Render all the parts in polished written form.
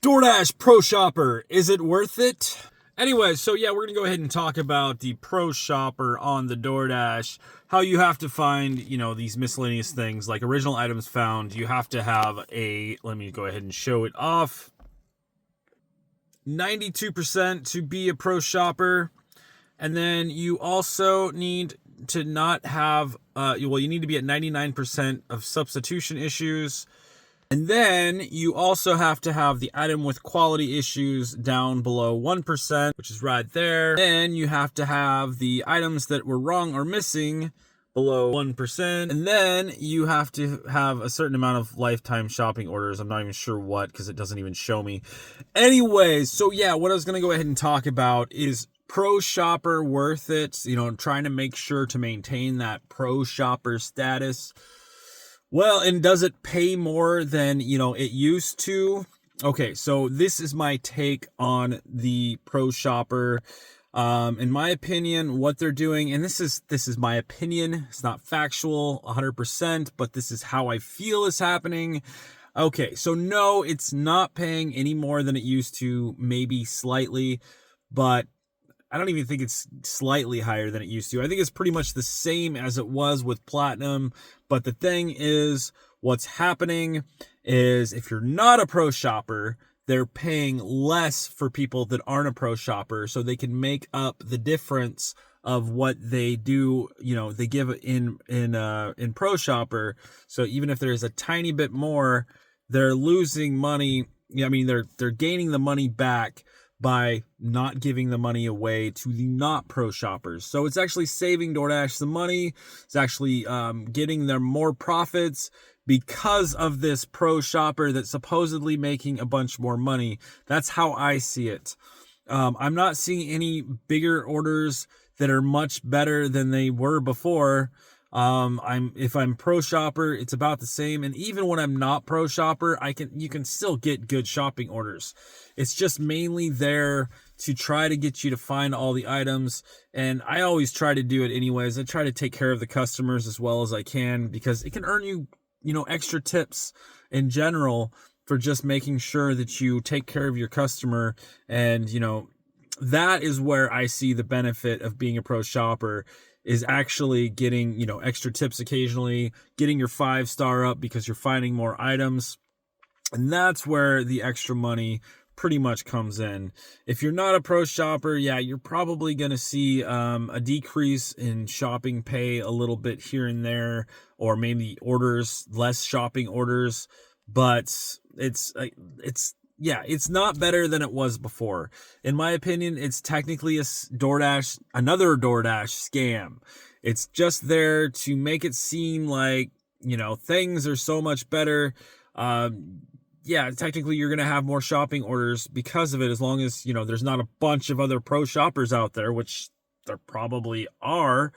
DoorDash Pro Shopper, is it worth it? Anyway, so yeah, we're gonna go ahead and talk about the Pro Shopper on the DoorDash. How you have to find, these miscellaneous things like original items found. You have to have let me go ahead and show it off. 92% to be a Pro Shopper. And then you also need to not have, you need to be at 99% of substitution issues. And then you also have to have the item with quality issues down below 1%, which is right there. Then you have to have the items that were wrong or missing below 1%. And then you have to have a certain amount of lifetime shopping orders. I'm not even sure what, because it doesn't even show me. Anyways, so yeah, what I was going to go ahead and talk about is Pro Shopper worth it? I'm trying to make sure to maintain that Pro Shopper status. Well, and does it pay more than, it used to? Okay, so this is my take on the Pro Shopper. In my opinion, what they're doing, and this is my opinion, it's not factual 100%, but this is how I feel is happening. Okay, so no, it's not paying any more than it used to, maybe slightly, but I don't even think it's slightly higher than it used to. I think it's pretty much the same as it was with Platinum. But the thing is, what's happening is if you're not a Pro Shopper, they're paying less for people that aren't a Pro Shopper, so they can make up the difference of what they do. They give in Pro Shopper. So even if there's a tiny bit more, they're losing money. They're gaining the money back by not giving the money away to the not Pro Shoppers. So it's actually saving DoorDash some money. It's actually getting them more profits because of this Pro Shopper that's supposedly making a bunch more money. That's how I see it. I'm not seeing any bigger orders that are much better than they were before. If I'm Pro Shopper, it's about the same. And even when I'm not Pro Shopper, you can still get good shopping orders. It's just mainly there to try to get you to find all the items. And I always try to do it anyways. I try to take care of the customers as well as I can, because it can earn you, extra tips in general for just making sure that you take care of your customer. And, that is where I see the benefit of being a Pro Shopper, is actually getting, extra tips occasionally, getting your 5-star up because you're finding more items. And that's where the extra money pretty much comes in. If you're not a Pro Shopper, yeah, you're probably going to see a decrease in shopping pay a little bit here and there, or maybe less shopping orders, but it's not better than it was before. In my opinion, it's technically another DoorDash scam. It's just there to make it seem like, things are so much better. Technically you're going to have more shopping orders because of it, as long as, there's not a bunch of other Pro Shoppers out there, which there probably are.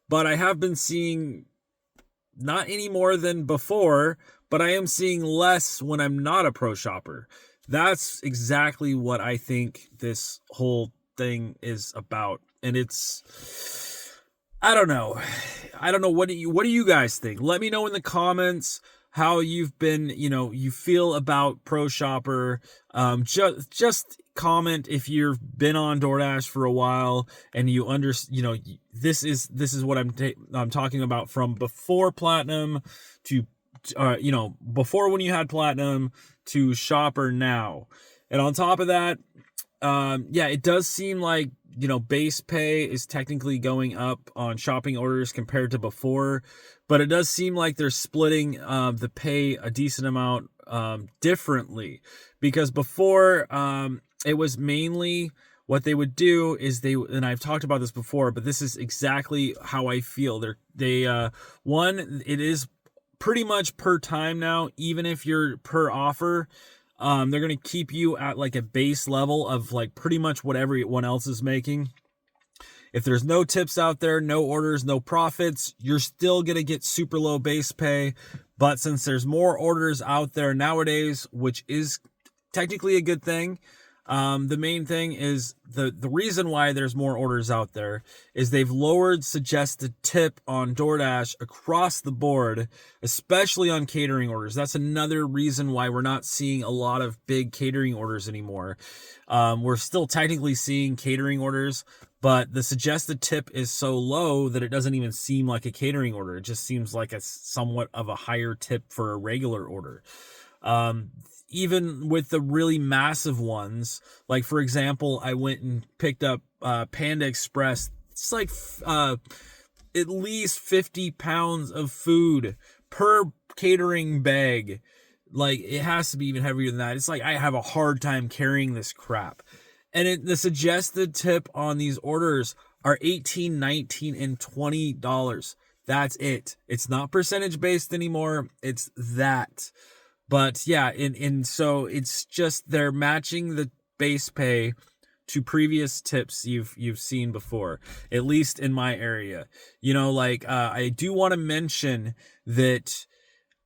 But I have been seeing not any more than before, but I am seeing less when I'm not a Pro Shopper. That's exactly what I think this whole thing is about. And I don't know. What do you guys think? Let me know in the comments how you've been, you feel about Pro Shopper. Just comment if you've been on DoorDash for a while and you this is what I'm talking about, from before Platinum to before when you had Platinum to Shopper now. And on top of that, it does seem like, base pay is technically going up on shopping orders compared to before, but it does seem like they're splitting the pay a decent amount differently, because before it was mainly what they would do is and I've talked about this before, but this is exactly how I feel. It is pretty much per time now. Even if you're per offer, they're going to keep you at like a base level of like pretty much what everyone else is making. If there's no tips out there, no orders, no profits, you're still going to get super low base pay. But since there's more orders out there nowadays, which is technically a good thing, The main thing is the reason why there's more orders out there is they've lowered suggested tip on DoorDash across the board, especially on catering orders. That's another reason why we're not seeing a lot of big catering orders anymore. We're still technically seeing catering orders, but the suggested tip is so low that it doesn't even seem like a catering order. It just seems like a somewhat of a higher tip for a regular order. Even with the really massive ones, like for example, I went and picked up Panda Express. It's like at least 50 pounds of food per catering bag. Like it has to be even heavier than that. It's like I have a hard time carrying this crap. And the suggested tip on these orders are $18, $19, and $20. That's it. It's not percentage based anymore. It's that. But yeah, and so it's just they're matching the base pay to previous tips you've seen before, at least in my area. Like I do want to mention that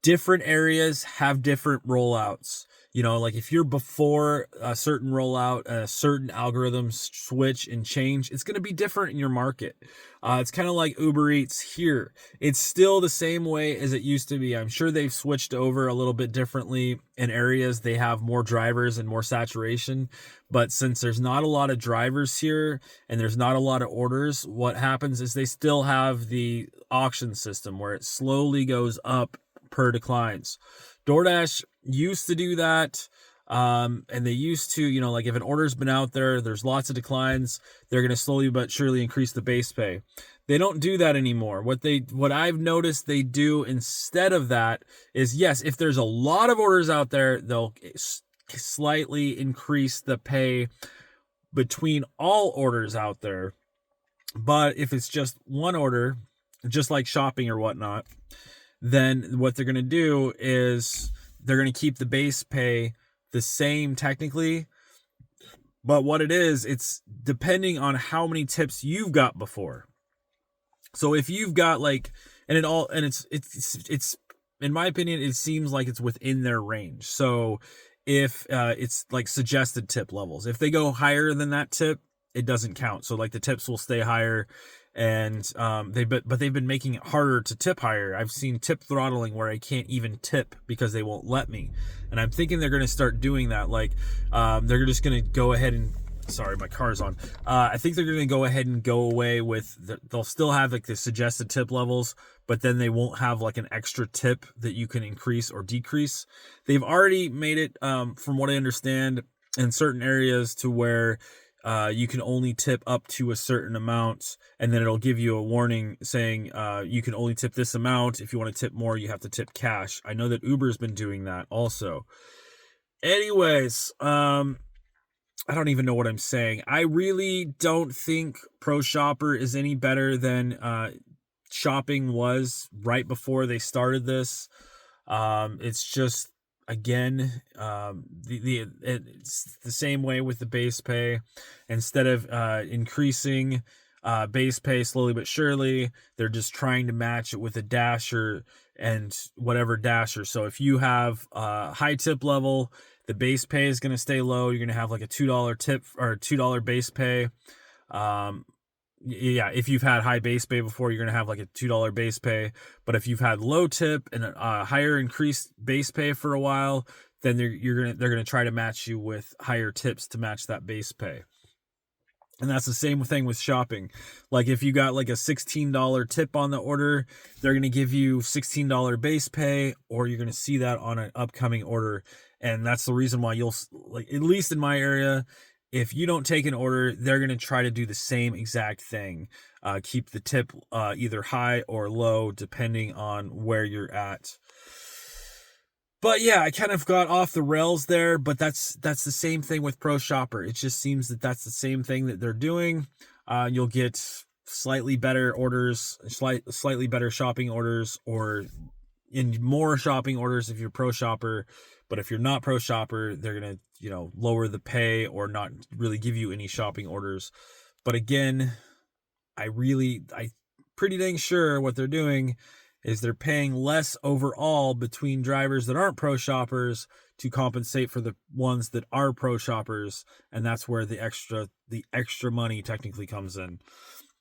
different areas have different rollouts. Like if you're before a certain rollout, a certain algorithm switch and change, it's going to be different in your market. It's kind of like Uber Eats here. It's still the same way as it used to be. I'm sure they've switched over a little bit differently in areas. They have more drivers and more saturation. But since there's not a lot of drivers here and there's not a lot of orders, what happens is they still have the auction system where it slowly goes up per declines. DoorDash used to do that. And they used to, like if an order's been out there, there's lots of declines, they're going to slowly but surely increase the base pay. They don't do that anymore. What I've noticed they do instead of that is, yes, if there's a lot of orders out there, they'll slightly increase the pay between all orders out there. But if it's just one order, just like shopping or whatnot, then what they're going to do is they're going to keep the base pay the same technically. But what it is, it's depending on how many tips you've got before. So if you've got it's in my opinion, it seems like it's within their range. So if it's like suggested tip levels, if they go higher than that tip, it doesn't count. So like the tips will stay higher. And they've been making it harder to tip higher. I've seen tip throttling where I can't even tip because they won't let me. And I'm thinking they're going to start doing that. Like they're just going to go ahead and, sorry, my car's on. I think they're going to go ahead and go away with, they'll still have like the suggested tip levels, but then they won't have like an extra tip that you can increase or decrease. They've already made it, from what I understand, in certain areas to where you can only tip up to a certain amount, and then it'll give you a warning saying you can only tip this amount. If you want to tip more, you have to tip cash. I know that Uber's been doing that also. Anyways, I don't even know what I'm saying. I really don't think Pro Shopper is any better than shopping was right before they started this. It's just, again, it's the same way with the base pay. Instead of increasing base pay slowly but surely, they're just trying to match it with a dasher and whatever dasher. So if you have a high tip level, the base pay is going to stay low. You're going to have like a $2 tip or $2 base pay. If you've had high base pay before, you're going to have like a $2 base pay. But if you've had low tip and a higher increased base pay for a while, then they're going to try to match you with higher tips to match that base pay. And that's the same thing with shopping. Like if you got like a $16 tip on the order, they're going to give you $16 base pay, or you're going to see that on an upcoming order. And that's the reason why you'll, like, at least in my area, if you don't take an order, they're going to try to do the same exact thing. Keep the tip either high or low, depending on where you're at. But yeah, I kind of got off the rails there, but that's the same thing with Pro Shopper. It just seems that that's the same thing that they're doing. You'll get slightly better orders, slightly better shopping orders, or in more shopping orders if you're Pro Shopper. But if you're not Pro Shopper, they're going to, lower the pay or not really give you any shopping orders. But again, I pretty dang sure what they're doing is they're paying less overall between drivers that aren't Pro Shoppers to compensate for the ones that are pro shoppers, and that's where the extra money technically comes in.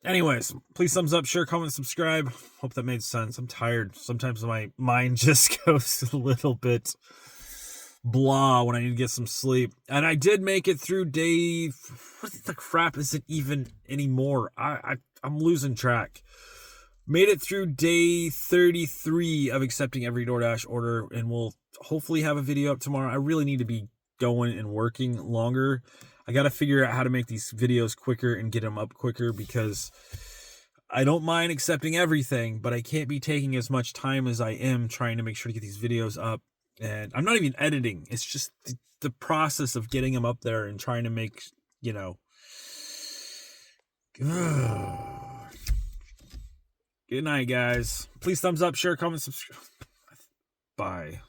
Anyways, please thumbs up, share, comment, subscribe. Hope that made sense. I'm tired. Sometimes my mind just goes a little bit blah when I need to get some sleep. And I did make it through day... What the crap is it even anymore? I'm losing track. Made it through day 33 of accepting every DoorDash order, and we'll hopefully have a video up tomorrow. I really need to be going and working longer. I got to figure out how to make these videos quicker and get them up quicker, because I don't mind accepting everything, but I can't be taking as much time as I am trying to make sure to get these videos up. And I'm not even editing. It's just the process of getting them up there and trying to make, you know. Good night, guys. Please thumbs up, share, comment, subscribe. Bye.